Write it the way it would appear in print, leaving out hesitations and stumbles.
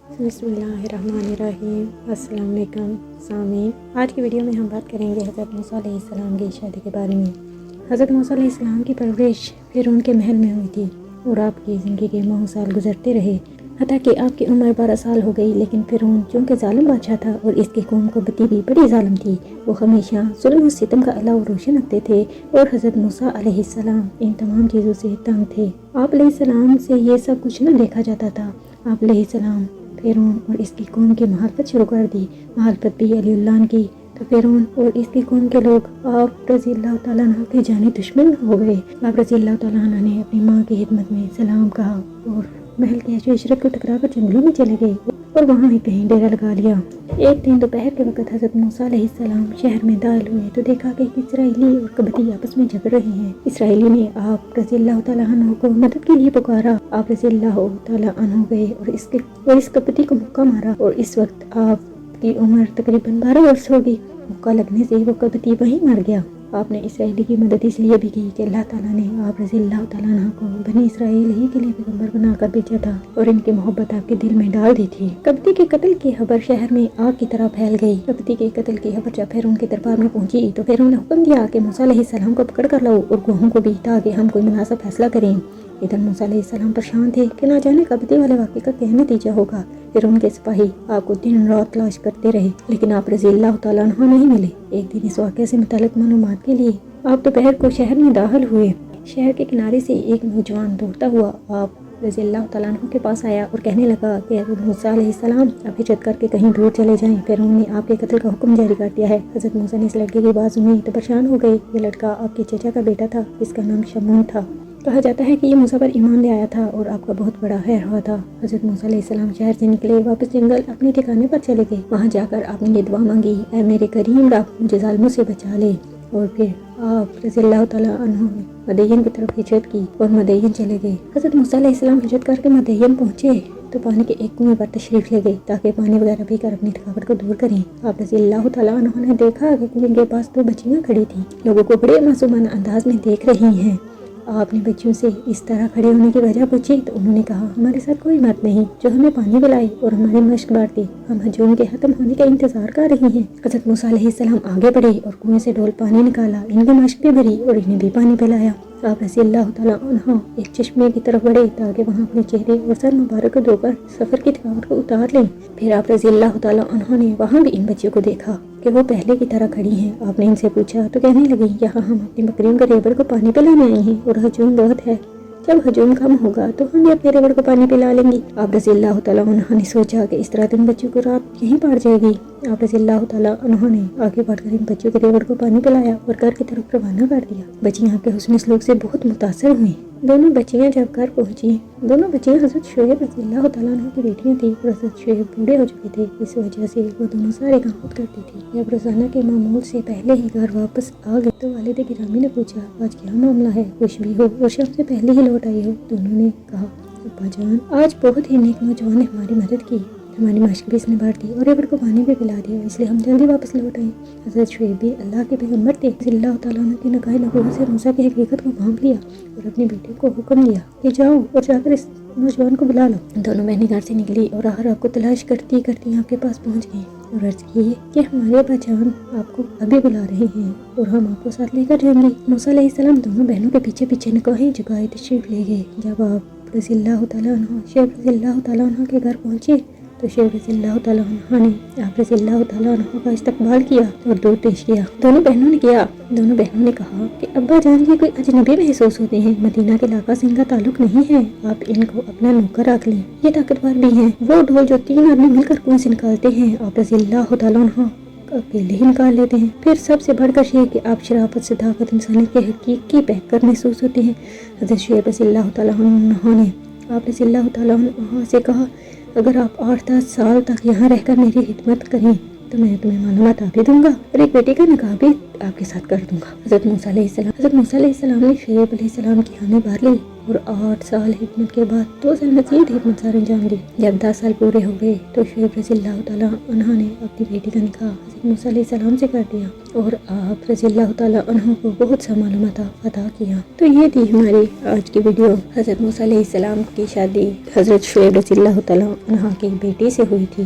بسم اللہ الرحمن الرحیم۔ السلام علیکم سامعین، آج کی ویڈیو میں ہم بات کریں گے حضرت موسیٰ علیہ السلام کی شادی کے بارے میں۔ حضرت موسیٰ علیہ السلام کی پرورش فرعون کے محل میں ہوئی تھی اور آپ کی زندگی کے 9 سال گزرتے رہے، حتیٰ کہ آپ کی عمر 12 سال ہو گئی۔ لیکن فرعون چونکہ ظالم بادشاہ تھا اور اس کی قوم کو بتی بھی بڑی ظالم تھی، وہ ہمیشہ ظلم و ستم کا اللہ روشن رکھتے تھے اور حضرت موسیٰ علیہ السلام ان تمام چیزوں سے تنگ تھے۔ آپ علیہ السلام سے یہ سب کچھ نہ دیکھا جاتا تھا۔ آپ علیہ السلام فرعون اور اس کی قوم کی مخالفت شروع کر دی، مخالفت بھی علی اللہ کی، تو فرعون اور اس کی قوم کے لوگ آپ رضی اللہ تعالیٰ عنہ کے جانی دشمن ہو گئے۔ آپ رضی اللہ تعالیٰ عنہ نے اپنی ماں کی خدمت میں سلام کہا اور محل کے عیش و عشرت کو ٹکرا کر جنگلوں میں چلے گئے اور وہاں ہی کہیں ڈیرا لگا لیا۔ ایک دن دوپہر کے وقت حضرت موسیٰ علیہ السلام شہر میں داخل ہوئے تو دیکھا کہ اسرائیلی اور کبتی آپس میں جھگڑ رہے ہیں۔ اسرائیلی نے آپ رضی اللہ تعالیٰ عنہ کو مدد کے لیے پکارا۔ آپ رضی اللہ تعالیٰ عنہ گئے اور اس کبتی کو مکہ مارا، اور اس وقت آپ کی عمر تقریباً 12 برس ہوگی۔ مکہ لگنے سے وہ کبتی وہیں مر گیا۔ آپ نے اسرائیلی کی مدد اس لیے بھی کی کہ اللہ تعالیٰ نے آپ رضی اللہ تعالیٰ عنہ کو بنی اسرائیل ہی کے لیے پیغمبر بنا کر بھیجا تھا اور ان کی محبت آپ کے دل میں ڈال دی تھی۔ کبتی کے قتل کی خبر شہر میں آگ کی طرح پھیل گئی۔ کبتی کے قتل کی خبر جب فرعون کے دربار میں پہنچی تو فرعون نے حکم دیا کہ موسیٰ علیہ السلام کو پکڑ کر لاؤ اور گواہوں کو بھی، تاکہ ہم کوئی مناسب فیصلہ کریں۔ ادھر موسیٰ علیہ السلام پریشان تھے کہ نہ جانے کبتی والے واقعے کا کیا نتیجہ ہوگا۔ فرعون کے سپاہی آپ کو دن رات تلاش کرتے رہے، لیکن آپ رضی اللہ تعالیٰ عنہ نہیں ملے۔ ایک دن اس واقعے سے متعلق معلومات کے لیے آپ دوپہر کو شہر میں داخل ہوئے۔ شہر کے کنارے سے ایک نوجوان دوڑتا ہوا آپ رضی اللہ تعالیٰ عنہ کے پاس آیا اور کہنے لگا کہ حضرت موسیٰ علیہ السلام اب ہجرت کر کے کہیں دور چلے جائیں، فرعون نے آپ کے قتل کا حکم جاری کر دیا ہے۔ حضرت موسیٰ نے اس لڑکے کی بات سنی تو پریشان ہو گئے۔ یہ لڑکا آپ کے چچا کا بیٹا تھا، جس کا نام شمعون تھا۔ کہا جاتا ہے کہ یہ موسیٰ پر ایمان لے آیا تھا اور آپ کا بہت بڑا خیر ہوا تھا۔ حضرت موسیٰ علیہ السلام شہر سے نکلے، واپس جنگل اپنے ٹھکانے پر چلے گئے۔ وہاں جا کر آپ نے یہ دعا مانگی، اے میرے کریم رب، مجھے ظالموں سے بچا لے۔ اور پھر آپ رضی اللہ تعالیٰ عنہ نے مدین کی طرف ہجرت کی اور مدین چلے گئے۔ حضرت موسیٰ علیہ السلام ہجرت کر کے مدین پہنچے تو پانی کے ایک کنویں پر تشریف لے گئے تاکہ پانی وغیرہ پی کر اپنی تھکاوٹ کو دور کریں۔ آپ رضی اللہ تعالیٰ عنہ نے دیکھا کہ کنویں کے پاس 2 بچیاں کھڑی تھیں، لوگوں کو بڑے معصومانہ انداز میں دیکھ رہی ہیں۔ آپ نے بچیوں سے اس طرح کھڑے ہونے کی وجہ پوچھی تو انہوں نے کہا، ہمارے ساتھ کوئی مرد نہیں جو ہمیں پانی پلائے اور ہماری مشق بانٹے، ہم ہجوم کے ختم ہونے کا انتظار کر رہی ہیں۔ حضرت موسیٰ علیہ السلام آگے بڑھے اور کنویں سے ڈول پانی نکالا، ان کی مشق بھی بھری اور انہیں بھی پانی پلایا۔ آپ رضی اللہ تعالیٰ عنہ ایک چشمے کی طرف بڑھے تاکہ وہاں اپنے چہرے اور سر مبارک کو دھو کر سفر کی تھکاوٹ کو اتار لیں۔ پھر آپ رضی اللہ تعالیٰ عنہ نے وہاں بھی ان بچیوں کو دیکھا کہ وہ پہلے کی طرح کھڑی ہیں۔ آپ نے ان سے پوچھا تو کہنے لگی، یہاں ہم اپنی بکریوں کے ریوڑ کو پانی پلانے آئی ہیں اور ہجوم بہت ہے، جب ہجوم کم ہوگا تو ہم بھی اپنے ریوڑ کو پانی پلا لیں گی۔ آپ رضی اللہ تعالیٰ عنہ نے سوچا کہ اس طرح تو ان بچوں کو رات یہیں پڑ جائے گی۔ آپ رضی اللہ تعالیٰ عنہ نے آگے بڑھ کر ان بچوں کے ریوڑ کو پانی پلایا اور گھر کی طرف روانہ کر دیا۔ بچیاں آپ کے حسن سلوک سے بہت متاثر ہوئیں۔ دونوں بچیاں جب گھر پہنچی، دونوں بچیاں حضرت شعیب رضی اللہ تعالیٰ عنہ کی بیٹیاں تھیں اور حضرت شعیب بوڑھے ہو چکے تھے، اس وجہ سے وہ دونوں سارے کام خود کرتی تھی۔ جب روزانہ کے معمول سے پہلے ہی گھر واپس آ گئے تو والد گرامی نے پوچھا، آج کیا معاملہ ہے، خوش بھی ہو اور شام سے پہلے ہی لوٹ آئی ہو؟ دونوں نے کہا، ابا جان، آج بہت ہی نیک نوجوان نے ہماری مدد کی، ہماری مشق بھی اس نے بڑھ دی اور ریوڑ کو پانی بھی پلا دیا، اس لیے ہم جلدی واپس لوٹ آئے۔ حضرت شعیب بھی اللہ کے پیغمبر تھے، رضی اللہ تعالیٰ عنہ کی نگاہ نبوت سے موسیٰ کی حقیقت کو بھانپ لیا اور اپنے بیٹے کو حکم دیا کہ جاؤ اور جا کر اس نوجوان کو بلا لو۔ دونوں بہنیں گھر سے نکلی اور آخر آپ کو تلاش کرتی کرتی آپ کے پاس پہنچ گئیں اور عرض کی کہ ہمارے ابا جان آپ کو ابھی بلا رہے ہیں اور ہم آپ کو ساتھ لے کر جائیں گے۔ موسیٰ علیہ السلام دونوں بہنوں کے پیچھے پیچھے نگاہیں جھکائے تشریف لے گئے۔ جب آپ رضی اللہ تعالیٰ عنہ شعیب رضی اللہ تعالیٰ عنہ کے گھر پہنچے تو شعیب رضی اللہ تعالیٰ عنہ نے آپ رضی اللہ تعالیٰ عنہ کا استقبال کیا اور دودھ پیش کیا۔ دونوں بہنوں نے کہا کہ ابا جان یہ کوئی اجنبی محسوس ہوتے ہیں، مدینہ کے علاقہ سے ان کا تعلق نہیں ہے، آپ ان کو اپنا نوکر رکھ لیں، یہ طاقتور بھی ہیں۔ وہ ڈھول جو 3 آدمی مل کر کنویں سے نکالتے ہیں آپ رضی اللہ تعالیٰ عنہ اکیلے ہی نکال لیتے ہیں۔ پھر سب سے بڑھ کر یہ کہ آپ شرافت، صداقت، انسانیت کے حقیقی بہتر محسوس ہوتے ہیں۔ حضرت شعیب رضی اللہ تعالیٰ عنہ نے آپ رضی اللہ تعالیٰ عنہ سے کہا، اگر آپ 8-10 سال تک یہاں رہ کر میری خدمت کریں تو میں تمہیں معلومات بھی دوں گا اور ایک بیٹے کا نکاح بھی آپ کے ساتھ کر دوں گا۔ حضرت موسیٰ علیہ السلام نے شعیب علیہ السلام کی حامی بھر لی اور 8 سال حکمت کے بعد 2 سال مزید حکمت سار انجام دی۔ جب 10 سال پورے ہو گئے تو شعیب رضی اللہ تعالیٰ عنہ نے اپنی بیٹی کا نکاح حضرت موسیٰ علیہ السلام سے کر دیا اور آپ رضی اللہ تعالیٰ عنہ کو بہت سا معلومات عطا کیا۔ تو یہ تھی ہماری آج کی ویڈیو۔ حضرت موسیٰ علیہ السلام کی شادی حضرت شعیب رضی اللہ تعالیٰ عنہ کی بیٹی سے ہوئی تھی۔